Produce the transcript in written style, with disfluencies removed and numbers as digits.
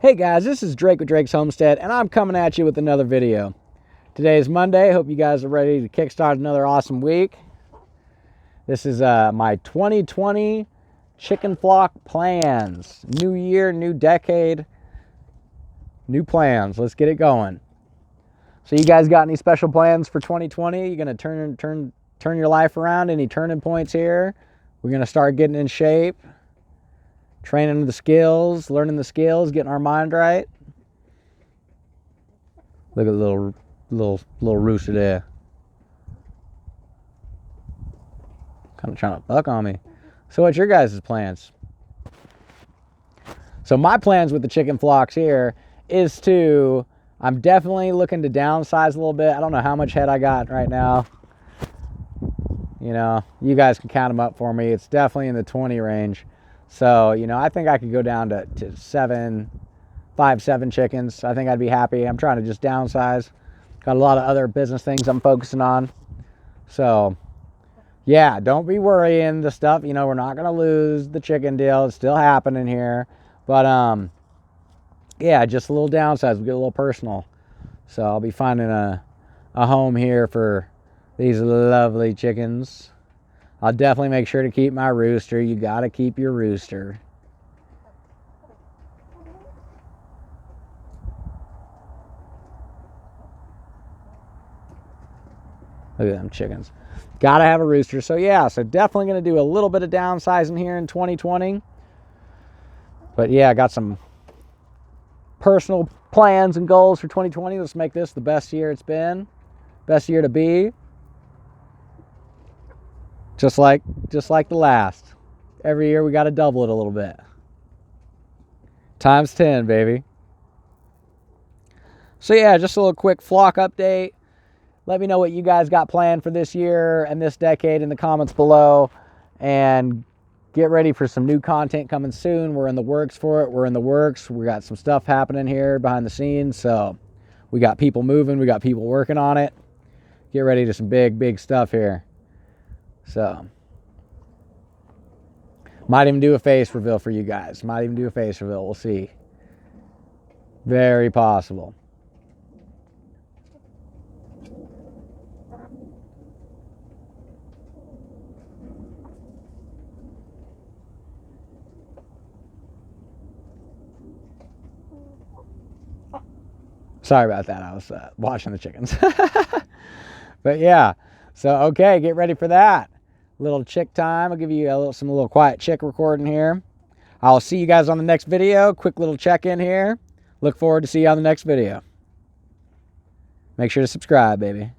Hey guys, this is Drake with Drake's Homestead, and I'm coming at you with another video. Today is Monday. Hope you guys are ready to kickstart another awesome week. This is my 2020 chicken flock plans. New year, new decade, new plans. Let's get it going. So you guys got any special plans for 2020? You gonna turn your life around? Any turning points here? We're gonna start getting in shape. Training the skills, learning the skills, getting our mind right. Look at the little rooster there. Kind of trying to buck on me. So what's your guys' plans? So my plans with the chicken flocks here is I'm definitely looking to downsize a little bit. I don't know how much head I got right now. You know, you guys can count them up for me. It's definitely in the 20 range. So, you know, I think I could go down to 7 chickens. I think I'd be happy. I'm trying to just downsize. Got a lot of other business things I'm focusing on. So, yeah, don't be worrying the stuff. You know, we're not going to lose the chicken deal. It's still happening here. But, yeah, just a little downsize. We get a little personal. So I'll be finding a home here for these lovely chickens. I'll definitely make sure to keep my rooster. You got to keep your rooster. Look at them chickens. Got to have a rooster. So yeah, so definitely going to do a little bit of downsizing here in 2020. But yeah, I got some personal plans and goals for 2020. Let's make this the best year it's been. Best year to be. Just like the last. Every year we got to double it a little bit. Times 10, baby. So yeah, just a little quick flock update. Let me know what you guys got planned for this year and this decade in the comments below. And get ready for some new content coming soon. We're in the works for it. We got some stuff happening here behind the scenes. So we got people moving. We got people working on it. Get ready to some big stuff here. So, might even do a face reveal for you guys. We'll see. Very possible. Sorry about that. I was watching the chickens. But yeah, so okay, get ready for that. Little chick time. I'll give you some little quiet chick recording here. I'll see you guys on the next video. Quick little check-in here. Look forward to see you on the next video. Make sure to subscribe, baby.